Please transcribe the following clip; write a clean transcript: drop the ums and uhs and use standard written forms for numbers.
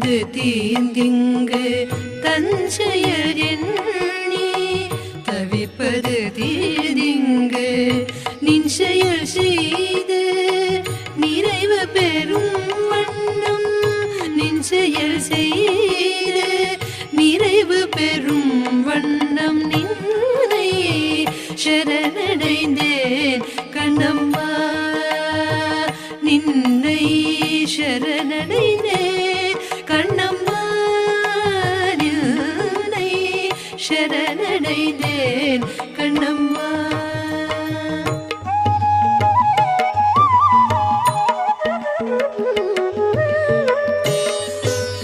தவிப்பது தீர்ந்திங்கு தஞ்செயல் எண்ணி தவிப்பது தீர்ந்திங்கு நின் செயல் செய்து நிறைவு பெறும் வண்ணம் நின் செயல் செய்து நிறைவு பெறும் வண்ணம் நின்னை சரணடைந்தேன் கண்ணம்மா நின்னை சரணடைந்தேன் கண்ணம்மா நின்னை சரணடைந்தேன் கண்ணம்மா